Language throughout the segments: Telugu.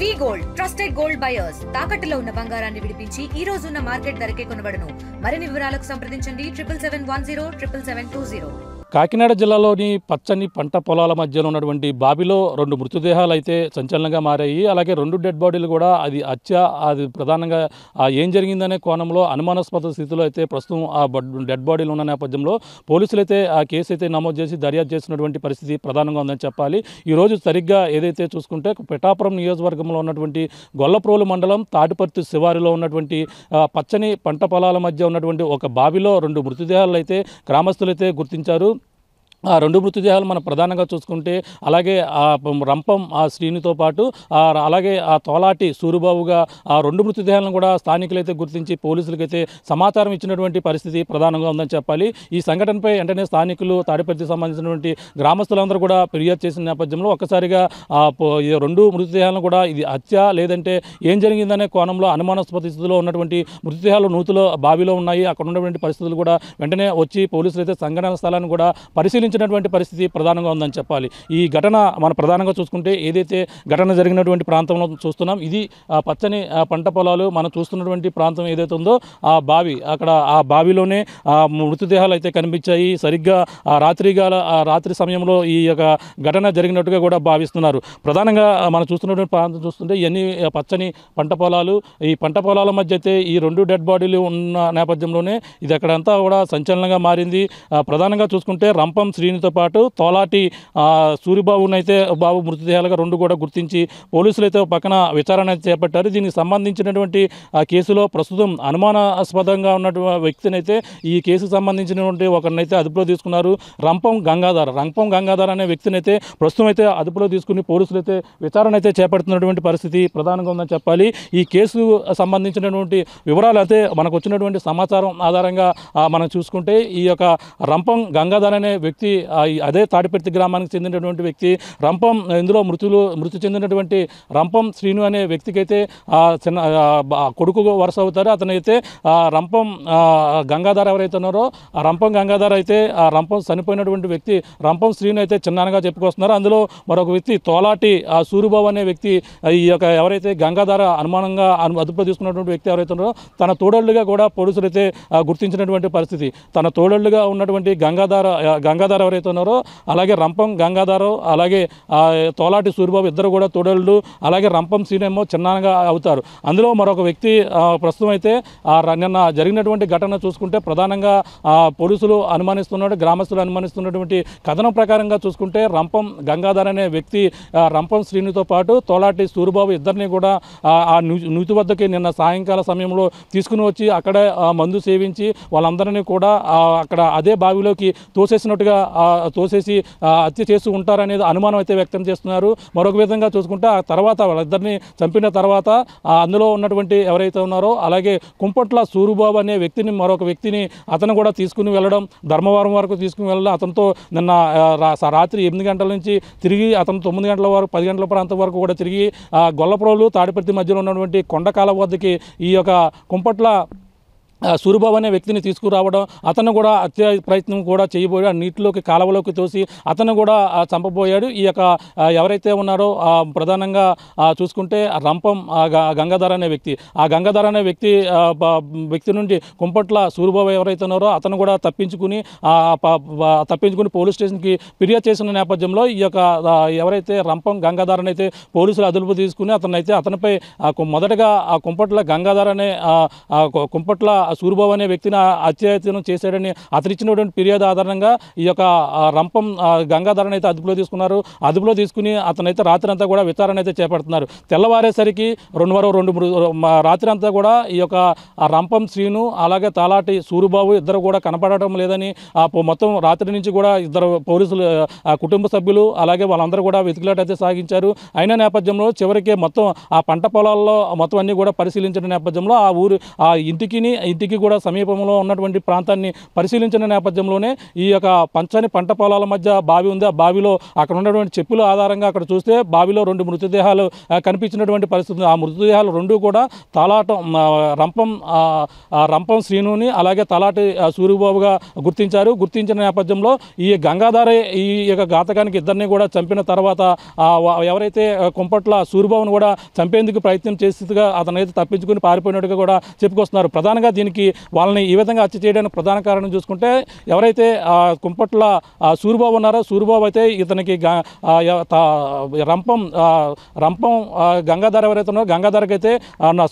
వి గోల్డ్ ట్రస్టెడ్ గోల్డ్ బయర్స్ తాకట్టులో ఉన్న బంగారాన్ని విడిపించి ఈ రోజు ఉన్న మార్కెట్ ధరకే కొనబడును. మరిన్ని వివరాలకు సంప్రదించండి 7710 కాకినాడ జిల్లాలోని పచ్చని పంట పొలాల మధ్యలో ఉన్నటువంటి బావిలో 2 మృతదేహాలు అయితే సంచలనంగా మారాయి. అలాగే 2 డెడ్ బాడీలు కూడా అది ప్రధానంగా ఏం జరిగిందనే కోణంలో అనుమానాస్పద స్థితిలో అయితే ప్రస్తుతం ఆ డెడ్ బాడీలు ఉన్న నేపథ్యంలో పోలీసులు అయితే ఆ కేసు అయితే నమోదు చేసి దర్యాప్తు చేసినటువంటి పరిస్థితి ప్రధానంగా ఉందని చెప్పాలి. ఈరోజు సరిగ్గా ఏదైతే చూసుకుంటే పిఠాపురం నియోజకవర్గంలో ఉన్నటువంటి గొల్లప్రోలు మండలం తాటిపర్తి శివారులో ఉన్నటువంటి పచ్చని పంట పొలాల మధ్య ఉన్నటువంటి ఒక బావిలో 2 మృతదేహాలు అయితే గ్రామస్తులు అయితే గుర్తించారు. ఆ 2 మృతదేహాలు మనం ప్రధానంగా చూసుకుంటే అలాగే ఆ రంపం ఆ శ్రీనితో పాటు అలాగే ఆ తోలాటి సూరిబాబుగా ఆ 2 మృతదేహాలను కూడా స్థానికులైతే గుర్తించి పోలీసులకైతే సమాచారం ఇచ్చినటువంటి పరిస్థితి ప్రధానంగా ఉందని చెప్పాలి. ఈ సంఘటనపై వెంటనే స్థానికులు తాడిపత్రికి సంబంధించినటువంటి గ్రామస్తులందరూ కూడా ఫిర్యాదు చేసిన నేపథ్యంలో ఒక్కసారిగా 2 మృతదేహాలను కూడా ఇది హత్య లేదంటే ఏం జరిగిందనే కోణంలో అనుమానాస్పద స్థితిలో ఉన్నటువంటి మృతదేహాలు నూతులో బావిలో ఉన్నాయి. అక్కడ ఉన్నటువంటి పరిస్థితులు కూడా వెంటనే వచ్చి పోలీసులు అయితే సంఘటన స్థలాన్ని కూడా పరిశీలించినటువంటి పరిస్థితి ప్రధానంగా ఉందని చెప్పాలి. ఈ ఘటన మనం ప్రధానంగా చూసుకుంటే ఏదైతే ఘటన జరిగినటువంటి ప్రాంతంలో చూస్తున్నాం, ఇది పచ్చని పంట పొలాలు మనం చూస్తున్నటువంటి ప్రాంతం ఏదైతే ఉందో ఆ బావి, అక్కడ ఆ బావిలోనే మృతదేహాలు అయితే కనిపించాయి. సరిగ్గా రాత్రి సమయంలో ఈ యొక్క ఘటన జరిగినట్టుగా కూడా భావిస్తున్నారు. ప్రధానంగా మనం చూస్తున్నటువంటి ప్రాంతం చూస్తుంటే ఇవన్నీ పచ్చని పంట పొలాలు. ఈ పంట పొలాల మధ్య అయితే ఈ 2 డెడ్ బాడీలు ఉన్న నేపథ్యంలోనే ఇది అక్కడంతా కూడా సంచలనంగా మారింది. ప్రధానంగా చూసుకుంటే రంపం శ్రీనితో పాటు తోలాటి సూరిబాబునైతే బాబు మృతదేహాలుగా 2 కూడా గుర్తించి పోలీసులు అయితే పక్కన విచారణ చేపట్టారు. దీనికి సంబంధించినటువంటి కేసులో ప్రస్తుతం అనుమానాస్పదంగా ఉన్నటువంటి వ్యక్తిని అయితే ఈ కేసుకు సంబంధించినటువంటి ఒకరినైతే అదుపులో తీసుకున్నారు. రంపం గంగాధర్ అనే వ్యక్తిని అయితే ప్రస్తుతం అయితే అదుపులో తీసుకుని పోలీసులు అయితే విచారణ అయితే చేపడుతున్నటువంటి పరిస్థితి ప్రధానంగా ఉందని చెప్పాలి. ఈ కేసు సంబంధించినటువంటి వివరాలు అయితే మనకు వచ్చినటువంటి సమాచారం ఆధారంగా మనం చూసుకుంటే ఈ యొక్క రంపం గంగాధర్ అనే వ్యక్తి అదే తాడిపర్తి గ్రామానికి చెందినటువంటి వ్యక్తి. రంపం ఇందులో మృతి చెందినటువంటి రంపం శ్రీను అనే వ్యక్తికి అయితే చిన్న కొడుకు వరుస అవుతారు. అతనైతే రంపం గంగాధర్ ఎవరైతే ఉన్నారో ఆ రంపం గంగాధర్ అయితే ఆ రంపం చనిపోయినటువంటి వ్యక్తి రంపం శ్రీను అయితే చిన్నానగా చెప్పుకొస్తున్నారు. అందులో మరొక వ్యక్తి తోలాటి సూరిబాబు అనే వ్యక్తి ఈ యొక్క ఎవరైతే గంగాధర అనుమానంగా అదుపులో తీసుకున్నటువంటి వ్యక్తి ఎవరైతే ఉన్నారో తన తోడళ్ళుగా కూడా పోలీసులు అయితే గుర్తించినటువంటి పరిస్థితి. తన తోడళ్ళుగా ఉన్నటువంటి గంగాధర్ ఎవరైతే ఉన్నారో అలాగే రంపం గంగాధర్ అలాగే తోలాటి సూరిబాబు ఇద్దరు కూడా తోడళ్ళు, అలాగే రంపం శ్రీనేమో చిన్నానగా అవుతారు. అందులో మరొక వ్యక్తి ప్రస్తుతం అయితే నిన్న జరిగినటువంటి ఘటన చూసుకుంటే ప్రధానంగా పోలీసులు గ్రామస్తులు అనుమానిస్తున్నటువంటి కథనం ప్రకారంగా చూసుకుంటే రంపం గంగాధర్ అనే వ్యక్తి రంపం శ్రీనితో పాటు తోలాటి సూరిబాబు ఇద్దరిని కూడా ఆ నూతి వద్దకి నిన్న సాయంకాల సమయంలో తీసుకుని వచ్చి అక్కడే మందు సేవించి వాళ్ళందరినీ కూడా అక్కడ అదే బావిలోకి తోసేసినట్టుగా తోసేసి హత్య చేస్తూ ఉంటారనేది అనుమానం అయితే వ్యక్తం చేస్తున్నారు. మరొక విధంగా చూసుకుంటే ఆ తర్వాత వాళ్ళిద్దరిని చంపిన తర్వాత అందులో ఉన్నటువంటి ఎవరైతే ఉన్నారో అలాగే కుంపట్ల సూరిబాబు అనే వ్యక్తిని మరొక వ్యక్తిని అతను కూడా తీసుకుని వెళ్ళడం, ధర్మవరం వరకు తీసుకుని వెళ్ళడం, అతనితో నిన్న రాత్రి 8 గంటల నుంచి తిరిగి అతను 9 గంటల వరకు 10 గంటల ప్రాంతం వరకు కూడా తిరిగి గొల్లప్రోలు తాడిపర్తి మధ్యలో ఉన్నటువంటి కొండకాల వద్దకి ఈ యొక్క కుంపట్ల సూరిబాబు అనే వ్యక్తిని తీసుకురావడం, అతను కూడా హత్య ప్రయత్నం కూడా చేయబోయాడు. నీటిలోకి కాలువలోకి తోసి అతను కూడా చంపబోయాడు. ఈ యొక్క ఎవరైతే ఉన్నారో ప్రధానంగా చూసుకుంటే రంపం గంగాధర్ అనే వ్యక్తి, ఆ గంగాధర్ అనే వ్యక్తి నుండి కుంపట్ల సూరిబాబు ఎవరైతే ఉన్నారో అతను కూడా తప్పించుకుని పోలీస్ స్టేషన్కి ఫిర్యాదు చేసిన నేపథ్యంలో ఈ యొక్క ఎవరైతే రంపం గంగాధర్ అయితే పోలీసులు అదుపు తీసుకుని అతనిపై మొదటగా ఆ కుంపట్ల గంగాధర్ అనే కుంపట్ల సూరిబాబు అనే వ్యక్తిని హత్యాయత్నం చేశాడని అతనిచ్చినటువంటి ఫిర్యాదు ఆధారంగా ఈ యొక్క రంపం గంగాధరని అయితే అదుపులో తీసుకున్నారు. అదుపులో తీసుకుని అతనైతే రాత్రి అంతా కూడా విచారణ అయితే చేపడుతున్నారు. తెల్లవారేసరికి రాత్రి అంతా కూడా ఈ యొక్క రంపం శ్రీను అలాగే తాలాటి సూరిబాబు ఇద్దరు కూడా కనపడటం లేదని మొత్తం రాత్రి నుంచి కూడా ఇద్దరు పోలీసులు కుటుంబ సభ్యులు అలాగే వాళ్ళందరూ కూడా వెతుకులాట అయితే సాగించారు. అయిన నేపథ్యంలో చివరికి మొత్తం ఆ పంట పొలాల్లో మొత్తం అన్ని కూడా పరిశీలించిన నేపథ్యంలో ఆ ఇంటికి ఇంటికి కూడా సమీపంలో ఉన్నటువంటి ప్రాంతాన్ని పరిశీలించిన నేపథ్యంలోనే ఈ యొక్క పంచని పంట పొలాల మధ్య బావి ఉంది. ఆ బావిలో అక్కడ ఉన్నటువంటి చెప్పుల ఆధారంగా అక్కడ చూస్తే బావిలో 2 మృతదేహాలు కనిపించినటువంటి పరిస్థితి. ఆ మృతదేహాలు 2 కూడా తలాటం రంపం శ్రీనుని అలాగే తలాటి సూరిబాబుగా గుర్తించిన నేపథ్యంలో ఈ గంగాధర ఈ యొక్క ఘాతకానికి ఇద్దరిని కూడా చంపిన తర్వాత ఎవరైతే కుంపట్ల సూరిబాబును కూడా చంపేందుకు ప్రయత్నం చేసేదిగా అతనైతే తప్పించుకుని పారిపోయినట్టుగా కూడా చెప్పుకొస్తున్నారు. ప్రధానంగా దీనికి వాళ్ళని ఈ విధంగా హత్య చేయడానికి ప్రధాన కారణం చూసుకుంటే ఎవరైతే కుంపట్ల సూరిబాబు ఉన్నారో సూరిబాబు అయితే ఇతనికి రంపం గంగాధర ఎవరైతే ఉన్నారో గంగాధరకి అయితే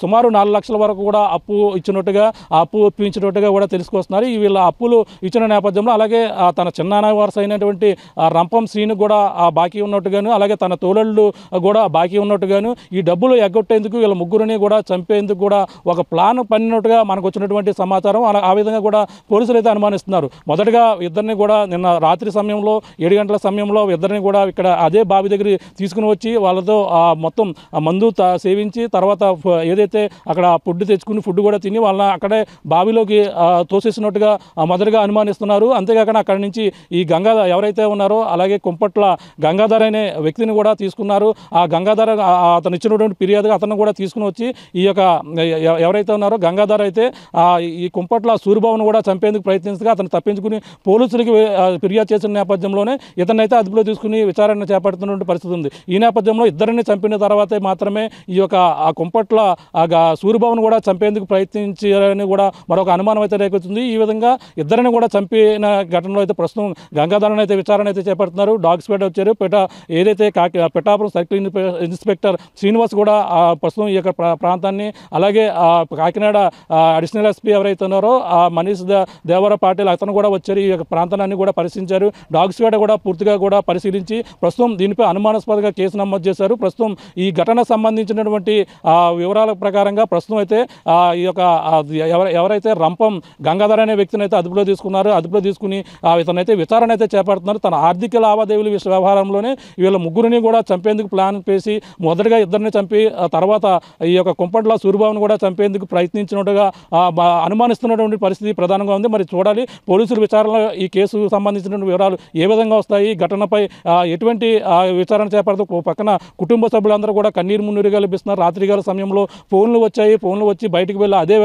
సుమారు 4 లక్షల వరకు కూడా అప్పు ఇచ్చినట్టుగా అప్పు ఒప్పించినట్టుగా కూడా తెలుసుకొస్తున్నారు. వీళ్ళ అప్పులు ఇచ్చిన నేపథ్యంలో అలాగే తన చిన్నాన్న వారసు అయినటువంటి రంపం శ్రీను కూడా బాకీ ఉన్నట్టుగాను అలాగే తన తోడళ్ళు కూడా బాకీ ఉన్నట్టుగాను ఈ డబ్బులు ఎగ్గొట్టేందుకు వీళ్ళ ముగ్గురిని కూడా చంపేందుకు కూడా ఒక ప్లాన్ పన్నినట్టుగా మనకు వచ్చినటువంటి సమాచారం. ఆ విధంగా కూడా పోలీసులు అయితే అనుమానిస్తున్నారు. మొదటగా ఇద్దరిని కూడా నిన్న రాత్రి సమయంలో 7 గంటల సమయంలో ఇద్దరిని కూడా ఇక్కడ అదే బావి దగ్గర తీసుకుని వచ్చి వాళ్ళతో మొత్తం మందు సేవించి తర్వాత ఏదైతే అక్కడ ఫుడ్ తెచ్చుకుని ఫుడ్ కూడా తిని వాళ్ళని అక్కడే బావిలోకి తోసేసినట్టుగా మొదటగా అనుమానిస్తున్నారు. అంతేకాకుండా అక్కడి నుంచి ఈ గంగాధర ఎవరైతే ఉన్నారో అలాగే కుంపట్ల గంగాధర అనే వ్యక్తిని కూడా తీసుకున్నారు. ఆ గంగాధర అతను ఇచ్చినటువంటి ఫిర్యాదుగా అతను కూడా తీసుకుని వచ్చి ఈ యొక్క ఎవరైతే ఉన్నారో గంగాధర అయితే ఈ కుంపట్ల సూరిబాబును కూడా చంపేందుకు ప్రయత్నించగా అతను తప్పించుకుని పోలీసులకి ఫిర్యాదు చేసిన నేపథ్యంలోనే ఇతనైతే అదుపులో తీసుకుని విచారణ చేపడుతున్నటువంటి పరిస్థితి ఉంది. ఈ నేపథ్యంలో ఇద్దరిని చంపిన తర్వాతే మాత్రమే ఈ యొక్క ఆ కుంపట్ల సూరిబాబును కూడా చంపేందుకు ప్రయత్నించారని కూడా మరొక అనుమానం అయితే రేకొచ్చింది. ఈ విధంగా ఇద్దరిని కూడా చంపిన ఘటనలో అయితే ప్రస్తుతం గంగాధరని అయితే విచారణ అయితే చేపడుతున్నారు. డాగ్స్ పేట వచ్చారు. ఏదైతే పిఠాపురం సర్కిల్ ఇన్స్పెక్టర్ శ్రీనివాస్ కూడా ప్రస్తుతం ఈ యొక్క ప్రాంతాన్ని అలాగే కాకినాడ అడిషనల్ ఎస్పీ ఎవరైతే ఉన్నారో మనీష్ దేవర పాటిల్ అతను కూడా వచ్చారు. ఈ యొక్క ప్రాంతాన్ని కూడా పరిశీలించారు. డాగ్స్ పేట కూడా పూర్తిగా కూడా పరిశీలించి ప్రస్తుతం దీనిపై అనుమానాస్పదంగా కేసు నమోదు చేశారు. ప్రస్తుతం ఈ ఘటనకు సంబంధించినటువంటి వివరాల ప్రకారంగా ప్రస్తుతం అయితే ఈ యొక్క ఎవరైతే రంపం గంగాధర అనే వ్యక్తిని అయితే అదుపులో తీసుకున్నారు. అదుపులో తీసుకుని ఇతనైతే విచారణ అయితే చేపడుతున్నారు. తన ఆర్థిక లావాదేవీల వ్యవహారంలోనే వీళ్ళ ముగ్గురిని కూడా చంపేందుకు ప్లాన్ చేసి మొదటగా ఇద్దరిని చంపి తర్వాత ఈ యొక్క కుంపట్ల సూరిబాబును కూడా చంపేందుకు ప్రయత్నించినట్టుగా అనుమానిస్తున్నటువంటి పరిస్థితి ప్రధానంగా ఉంది. మరి చూడాలి పోలీసుల విచారణలో ఈ కేసు సంబంధించినటువంటి వివరాలు ఏ విధంగా వస్తాయి, ఘటనపై ఎటువంటి విచారణ చేపడుతూ పక్కన కుటుంబ సభ్యులందరూ కూడా కన్నీరు మున్నీరుగా లభిస్తున్నారు. రాత్రిగాల సమయంలో ఫోన్లు వచ్చి బయటికి వెళ్ళి అదే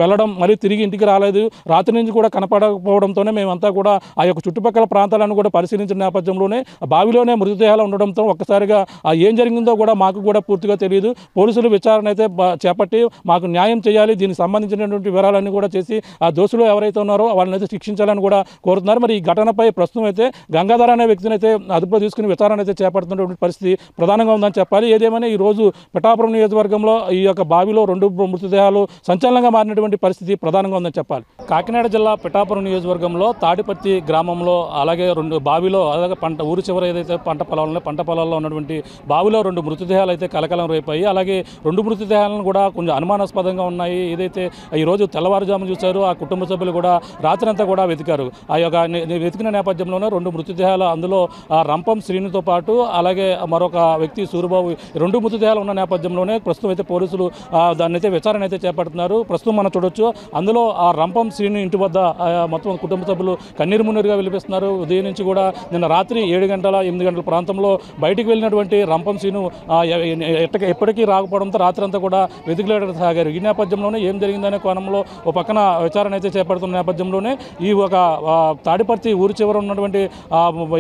వెళ్ళడం మరి తిరిగి ఇంటికి రాలేదు. రాత్రి నుంచి కూడా కనపడకపోవడంతోనే మేమంతా కూడా ఆ యొక్క చుట్టుపక్కల ప్రాంతాలను కూడా పరిశీలించిన నేపథ్యంలోనే బావిలోనే మృతదేహాలు ఉండడంతో ఒక్కసారిగా ఏం జరిగిందో కూడా మాకు కూడా పూర్తిగా తెలియదు. పోలీసులు విచారణ అయితే చేపట్టి మాకు న్యాయం చేయాలి, దీనికి సంబంధించినటువంటి వివరాలన్నీ కూడా చేసి ఆ దోషులు ఎవరైతే ఉన్నారో వాళ్ళని అయితే శిక్షించాలని కూడా కోరుతున్నారు. మరి ఈ ఘటనపై ప్రస్తుతం అయితే గంగాధర అనే వ్యక్తిని అయితే అదుపులో తీసుకుని విచారణ అయితే చేపడుతున్నటువంటి పరిస్థితి ప్రధానంగా ఉందని చెప్పాలి. ఏదేమైనా ఈ రోజు పిఠాపురం నియోజకవర్గంలో ఈ యొక్క బావిలో 2 మృతదేహాలు సంచలనంగా మారినటువంటి పరిస్థితి ప్రధానంగా ఉందని చెప్పాలి. కాకినాడ జిల్లా పిఠాపురం నియోజకవర్గంలో తాడిపత్తి గ్రామంలో అలాగే 2 బావిలో అలాగే ఊరు చివర ఏదైతే పంట పొలాల్లో ఉన్నటువంటి బావిలో 2 మృతదేహాలు అయితే కలకలం రేపాయి. అలాగే 2 మృతదేహాలను కూడా కొంచెం అనుమానాస్పదంగా ఉన్నాయి. ఏదైతే ఈరోజు తెల్లవారుజామున చూశారు ఆ కుటుంబ సభ్యులు కూడా రాత్రంతా కూడా వెతికారు. ఆ యొక్క వెతికిన నేపథ్యంలోనే 2 మృతదేహాలు అందులో రంపం శ్రీనితో పాటు అలాగే మరొక వ్యక్తి సూరిబాబు 2 మృతదేహాలు ఉన్న నేపథ్యంలోనే ప్రస్తుతం అయితే పోలీసులు దాన్ని అయితే విచారణ అయితే చేపడుతున్నారు. ప్రస్తుతం మనం చూడొచ్చు అందులో ఆ రంపం శ్రీని ఇంటి వద్ద మొత్తం కుటుంబ సభ్యులు కన్నీరు మున్నీరుగా విలిపిస్తున్నారు. ఉదయం నుంచి కూడా నిన్న రాత్రి 7 గంటల 8 గంటల ప్రాంతంలో బయటికి వెళ్ళినటువంటి రంపం శ్రీను ఎప్పటికీ రాకపోవడంతో రాత్రి అంతా కూడా వెతుకులేట సాగారు. ఈ నేపథ్యంలోనే ఏం జరిగిందనే కోణంలో ఒక పక్కన విచారణ అయితే చేపడుతున్న నేపథ్యంలోనే ఈ ఒక తాడిపర్తి ఊరి చివర ఉన్నటువంటి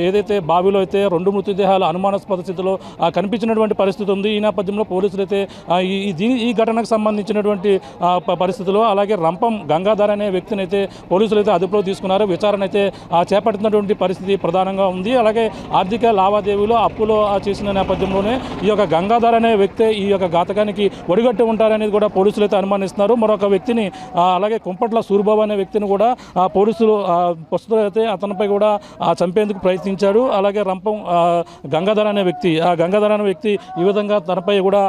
ఏదైతే బావిలో అయితే 2 మృతదేహాలు అనుమానాస్పద స్థితిలో కనిపించినటువంటి పరిస్థితి ఉంది. ఈ నేపథ్యంలో పోలీసులు అయితే ఈ ఘటనకు సంబంధించినటువంటి పరిస్థితుల్లో అలాగే రంపం గంగాధర అనే వ్యక్తిని అయితే పోలీసులు అయితే అదుపులో తీసుకున్నారు. విచారణ అయితే చేపడుతున్నటువంటి పరిస్థితి ప్రధానంగా ఉంది. అలాగే ఆర్థిక లావాదేవీలు అప్పులో చేసిన నేపథ్యంలోనే ఈ యొక్క గంగాధర అనే వ్యక్తి ఈ యొక్క ఘాతకానికి ఒడిగట్టి ఉంటారనేది కూడా పోలీసులు అయితే అనుమానిస్తున్నారు. మరొక వ్యక్తిని అలాగే కుంపట్ల సూరిబాబు అనే వ్యక్తిని కూడా పోలీసులు ప్రస్తుతం అయితే అతనిపై కూడా చంపేందుకు ప్రయత్నించాడు. అలాగే రంపం గంగాధర అనే వ్యక్తి ఈ విధంగా తనపై కూడా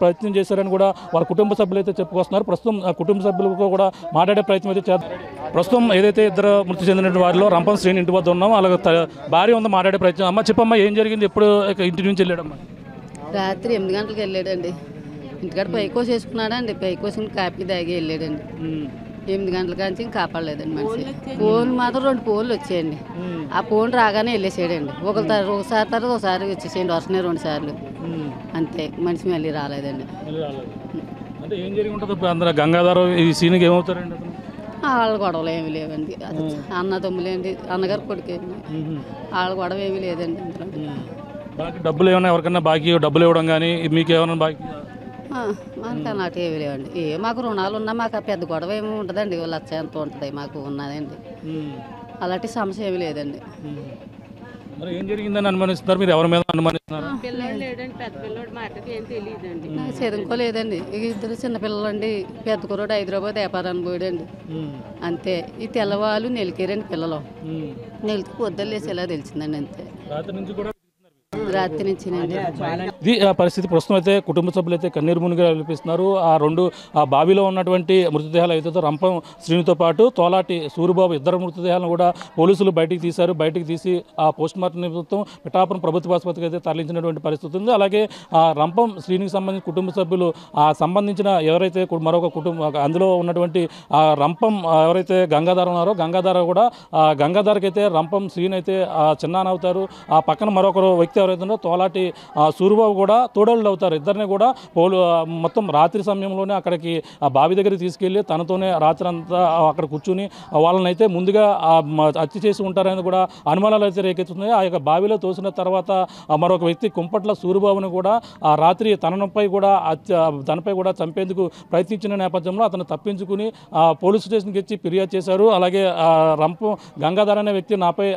ప్రయత్నం చేశారని కూడా వాళ్ళ కుటుంబ సభ్యులు అయితే చెప్పుకొస్తున్నారు. ప్రస్తుతం కుటుంబ సభ్యులకు కూడా మాట్లాడే ప్రయత్నం అయితే చేస్తారు. ప్రస్తుతం ఏదైతే ఇద్దరు మృతి చెందిన వారిలో రంపం శ్రీని ఇంటి వద్ద ఉన్నాం. అలాగే భార్య ఉందో మాట్లాడే ప్రయత్నం. అమ్మ చెప్పమ్మా ఏం జరిగింది, ఎప్పుడు ఇంటి నుంచి వెళ్ళాడమ్మా? రాత్రి 8 గంటలకు వెళ్ళాడండి. ఇంటికాడ పైకోసి వేసుకున్నాడండి. పైకోసుకుని కాపీ తాగి వెళ్ళాడండి. 8 గంటల కాంచి ఇంకా కాపాడలేదండి మనిషి. ఫోన్ మాత్రం 2 ఫోన్లు వచ్చాయండి. ఆ ఫోన్ రాగానే వెళ్ళేసాడండి. ఒకసారి తర్వాత ఒకసారి వచ్చేసేయండి. వస్తున్నాయి 2 సార్లు అంతే. మనిషి మళ్ళీ రాలేదండి. అంటే ఏం జరిగి ఉంటుంది అందరూ గంగాధర ఈ సీన్కి ఏమవుతారండి? వాళ్ళ గొడవలు ఏమీ లేవండి. అన్న తమ్ములేండి, అన్నగారు కొడుకేండి. వాళ్ళ గొడవ ఏమీ లేదండి. బాకీ డబ్బులు ఏమైనా ఎవరికైనా బాకీ డబ్బులు ఇవ్వడం కానీ మీకు ఏమైనా బాకీ? మనకు అన్నట్టు ఏమీ లేవండి. మాకు రుణాలు ఉన్నా మాకు పెద్ద గొడవ ఏమి ఉంటుందండి. 1,00,000 ఎంత ఉంటుంది మాకు ఉన్నదండి. అలాంటి సమస్య ఏమీ లేదండి. మరి ఏం జరిగిందని అనుమానిస్తున్నారు మీరు? ఎవరి మీద అనుమానిస్తున్నారు? నాకు చదువుకోలేదండి. 2 చిన్నపిల్లలండి. పెద్ద కుర్రోడు హైదరాబాద్ వ్యాపారాన్ని పోయాడండి అంతే. ఈ తెల్లవాళ్ళు నెలికేరండి పిల్లలు. నెలికి పొద్దున్న లేచి ఎలా తెలిసిందండి అంతే. రాత్రి నుంచి కూడా రాత్రి నుంచి ఇది పరిస్థితి. ప్రస్తుతం అయితే కుటుంబ సభ్యులు అయితే కన్నీరు మునిగా వినిపిస్తున్నారు. ఆ బావిలో ఉన్నటువంటి మృతదేహాలు అయితే రంపం శ్రీనితో పాటు తోలాటి సూరిబాబు ఇద్దరు మృతదేహాలను కూడా పోలీసులు బయటికి తీశారు. బయటికి తీసి ఆ పోస్ట్ మార్టం నిమిత్తం పిఠాపురం ప్రభుత్వ ఆసుపత్రికి అయితే తరలించినటువంటి పరిస్థితి ఉంది. అలాగే రంపం శ్రీనికి సంబంధించిన కుటుంబ సభ్యులు సంబంధించిన ఎవరైతే మరొక కుటుంబం అందులో ఉన్నటువంటి రంపం ఎవరైతే గంగాధర ఉన్నారో గంగాధరకి అయితే రంపం శ్రీని అయితే చిన్నాన్న అవుతారు. ఆ పక్కన మరొకరు వ్యక్తి ఎవరైతే తోలాటి సూరిబాబు కూడా తోడళ్ళు అవుతారు. ఇద్దరిని కూడా మొత్తం రాత్రి సమయంలోనే అక్కడికి ఆ బావి దగ్గరికి తీసుకెళ్ళి తనతోనే రాత్రి అంతా అక్కడ కూర్చుని వాళ్ళని అయితే ముందుగా హత్య చేసి ఉంటారని కూడా అనుమానాలు అయితే రేకెత్తుతున్నాయి. ఆ యొక్క బావిలో తోసిన తర్వాత మరొక వ్యక్తి కుంపట్ల సూరిబాబుని కూడా ఆ రాత్రి తనపై కూడా చంపేందుకు ప్రయత్నించిన నేపథ్యంలో అతను తప్పించుకుని పోలీస్ స్టేషన్కి వచ్చి ఫిర్యాదు చేశారు. అలాగే రంపం గంగాధర అనే వ్యక్తి నాపై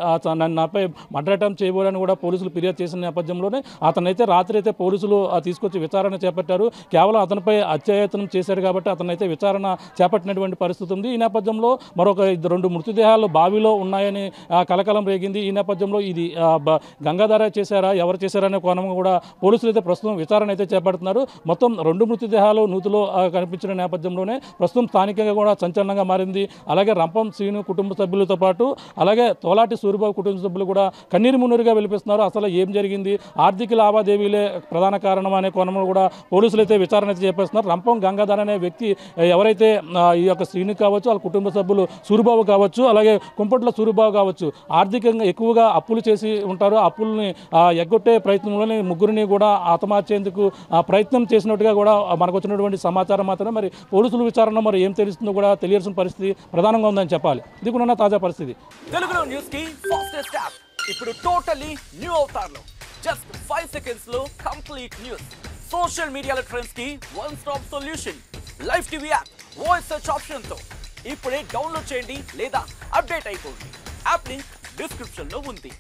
మర్డర్ అటెంప్ట్ చేయబోరని కూడా పోలీసులు ఫిర్యాదు చేసిన నేపథ్యంలోనే అతనైతే రాత్రి అయితే పోలీసులు తీసుకొచ్చి విచారణ చేపట్టారు. కేవలం అతనిపై అత్యాయత్నం చేశారు కాబట్టి అతనైతే విచారణ చేపట్టినటువంటి పరిస్థితి ఉంది. ఈ నేపథ్యంలో మరొక 2 మృతదేహాలు బావిలో ఉన్నాయని కలకలం రేగింది. ఈ నేపథ్యంలో ఇది గంగాధర చేశారా ఎవరు చేశారనే కోణం కూడా పోలీసులు అయితే ప్రస్తుతం విచారణ అయితే చేపడుతున్నారు. మొత్తం 2 మృతదేహాలు నూతిలో కనిపించిన నేపథ్యంలోనే ప్రస్తుతం స్థానికంగా కూడా సంచలనంగా మారింది. అలాగే రంపం శ్రీను కుటుంబ సభ్యులతో పాటు అలాగే తోలాటి సూరిబాబు కుటుంబ సభ్యులు కూడా కన్నీరు మున్నీరుగా వెలిపిస్తున్నారు. అసలు ఏం జరిగింది, ఆర్థిక లావాదేవీలే ప్రధాన కారణం అనే కోణంలో కూడా పోలీసులు అయితే విచారణ అయితే చేపడుతున్నారు. రంపం గంగాధర అనే వ్యక్తి ఎవరైతే ఈ యొక్క శ్రీని కావచ్చు, వాళ్ళ కుటుంబ సభ్యులు సూరిబాబు కావచ్చు, అలాగే కుంపట్ల సూరిబాబు కావచ్చు, ఆర్థికంగా ఎక్కువగా అప్పులు చేసి ఉంటారు. అప్పుల్ని ఎగ్గొట్టే ప్రయత్నంలోనే ముగ్గురిని కూడా హతమార్చేందుకు ప్రయత్నం చేసినట్టుగా కూడా మనకు వచ్చినటువంటి సమాచారం మాత్రమే. మరి పోలీసుల విచారణ మరి ఏం తెలుస్తుందో కూడా తెలియాల్సిన పరిస్థితి ప్రధానంగా ఉందని చెప్పాలి. ఇది కూడా తాజా పరిస్థితి. తెలుగులో న్యూస్ కి ఫాస్టెస్ట్ యాప్ ఇప్పుడు టోటల్లీ న్యూ అవతార్లో జస్ట్ 5 సెకండ్స్ లో కంప్లీట్ న్యూస్. సోషల్ మీడియాలో ట్రెండ్స్ కి one stop solution. Live TV app voice search option తో ఇప్పుడే డౌన్లోడ్ చేయండి లేదా అప్డేట్ అయిపోండి. యాప్ లింక్ డిస్క్రిప్షన్ లో ఉంది.